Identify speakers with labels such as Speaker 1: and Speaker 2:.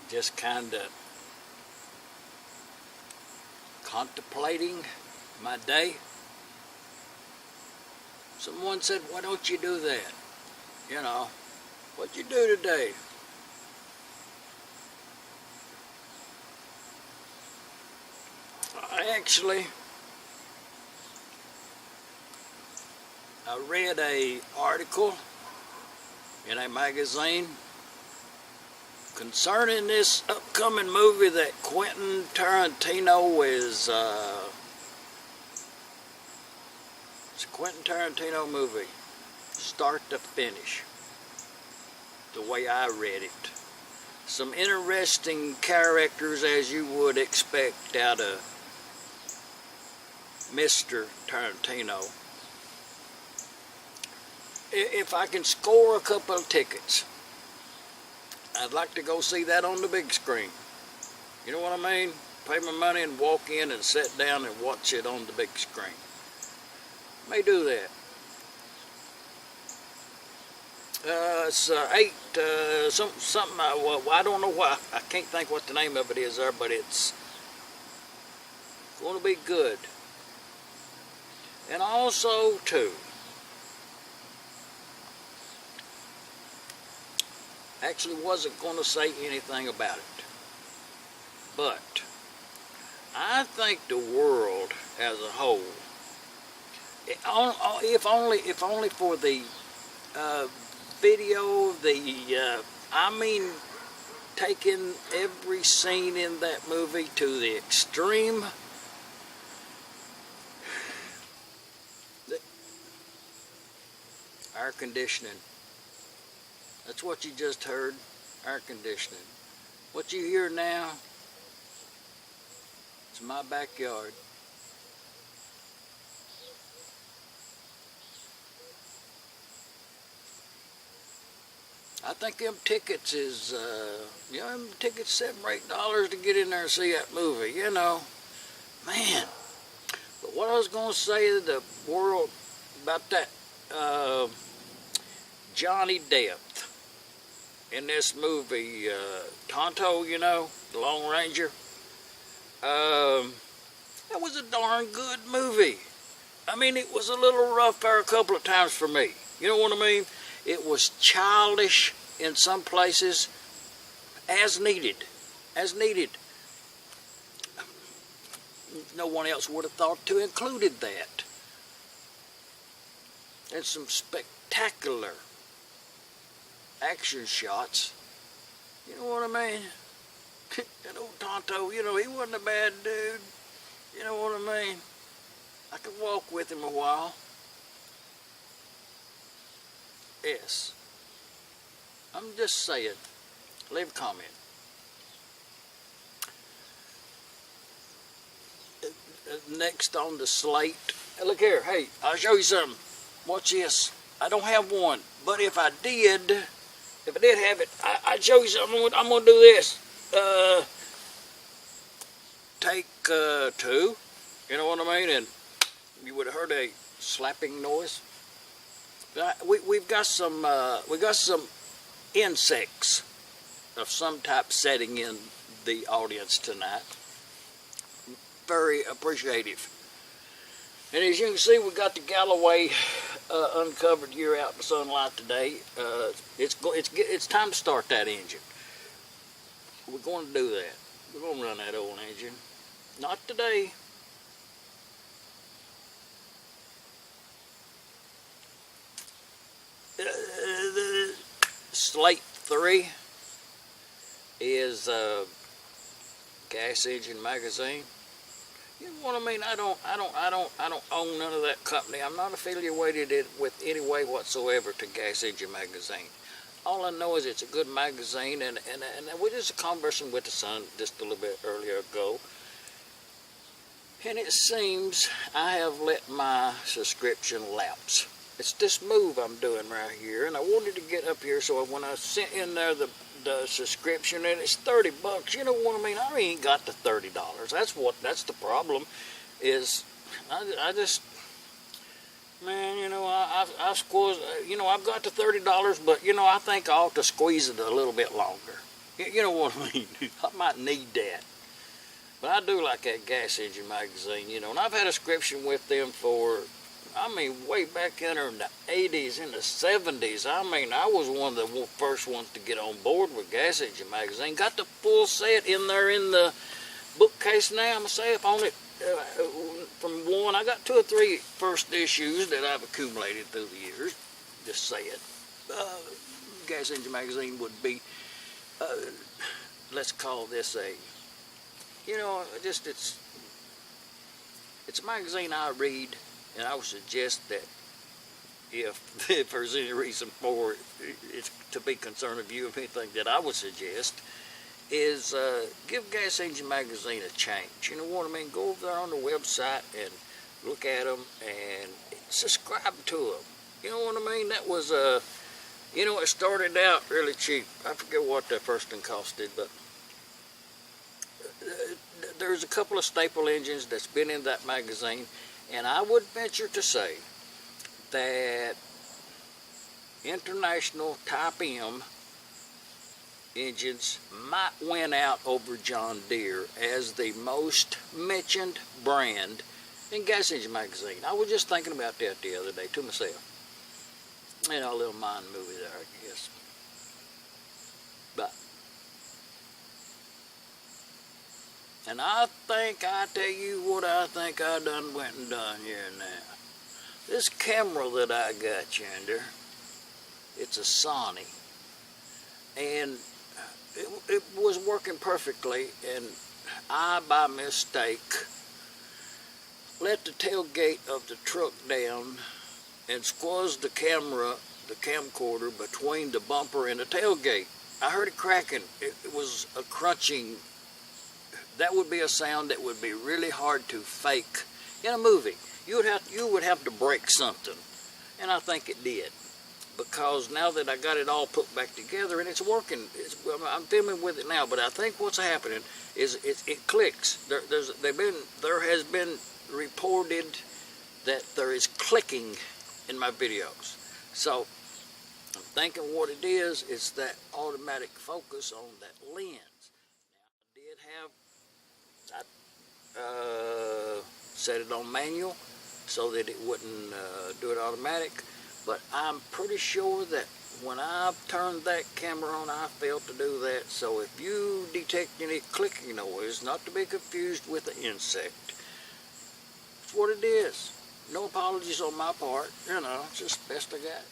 Speaker 1: just kind of contemplating my day. Someone said, why don't you do that? You know, what'd you do today? I read a article in a magazine concerning this upcoming movie that Quentin Tarantino is, it's a Quentin Tarantino movie, start to finish, the way I read it. Some interesting characters, as you would expect out of Mr. Tarantino. If I can score a couple of tickets, I'd like to go see that on the big screen. You know what I mean? Pay my money and walk in and sit down and watch it on the big screen. May do that. It's something. Well, I don't know why. I can't think what the name of it is there, but it's going to be good. And also, too, actually wasn't going to say anything about it, but I think the world as a whole, if only for the video, I mean, taking every scene in that movie to the extreme. Air conditioning. That's what you just heard, air conditioning. What you hear now, it's my backyard. I think them tickets is, them tickets $7 or $8 to get in there and see that movie, you know. Man. But what I was going to say to the world about that, Johnny Depp in this movie, Tonto, you know, the Lone Ranger. That was a darn good movie. I mean, it was a little rough there a couple of times for me. You know what I mean? It was childish in some places, as needed. As needed. No one else would have thought to included that. And some spectacular action shots. You know what I mean? That old Tonto, you know, he wasn't a bad dude. You know what I mean? I could walk with him a while. Yes. I'm just saying. Leave a comment. Next on the slate. Hey, look here. Hey, I'll show you something. Watch this. I don't have one, but if I did have it, I'd show you something. I'm gonna do this. Take 2. You know what I mean? And you would have heard a slapping noise. We've got some insects of some type setting in the audience tonight. Very appreciative. And as you can see, we got the Galloway uncovered here out in the sunlight today. It's time to start that engine. We're going to do that. We're going to run that old engine. Not today. Slate 3 is gas engine magazine. You know what I mean? I don't own none of that company. I'm not affiliated with any way whatsoever to Gas Engine Magazine. All I know is it's a good magazine, and we just conversing with the son just a little bit earlier ago. And it seems I have let my subscription lapse. It's this move I'm doing right here, and I wanted to get up here, so when I sent in there the subscription, and it's $30, you know what I mean? I ain't got the $30. That's the problem. Is I just, man, you know, I squeeze, you know, I've got the $30, but you know, I think I ought to squeeze it a little bit longer. You know what I mean? I might need that. But I do like that gas engine magazine, you know, and I've had a subscription with them for, I mean, way back in the 80s, in the 70s. I mean, I was one of the first ones to get on board with gas engine magazine. Got the full set in there in the bookcase now myself on it. From one, I got 2 or 3 first issues that I've accumulated through the years. Just say it. Gas engine magazine would be, let's call this a, you know, just it's a magazine I read, and I would suggest that if there's any reason for it, it's to be concerned of you, of anything that I would suggest is give Gas Engine Magazine a change. You know what I mean? Go over there on the website and look at them and subscribe to them. You know what I mean? That was, you know, it started out really cheap. I forget what the first one costed, but there's a couple of staple engines that's been in that magazine, and I would venture to say that International Type M engines might win out over John Deere as the most mentioned brand in Gas Engine Magazine. I was just thinking about that the other day to myself. You know, a little mind movie there, I guess. But, and I tell you what I think I done went and done here now. This camera that I got yonder, it's a Sony, and it was working perfectly, and I, by mistake, let the tailgate of the truck down and squeezed the camcorder between the bumper and the tailgate. I heard it cracking. It was a crunching. That would be a sound that would be really hard to fake in a movie. You would have to break something, and I think it did. Because now that I got it all put back together and it's working, I'm filming with it now. But I think what's happening is it clicks. There has been reported that there is clicking in my videos. So I'm thinking what it is that automatic focus on that lens. Now I set it on manual so that it wouldn't do it automatic. But I'm pretty sure that when I turned that camera on, I failed to do that. So if you detect any clicking noise, not to be confused with an insect, it's what it is. No apologies on my part. You know, it's just the best I got.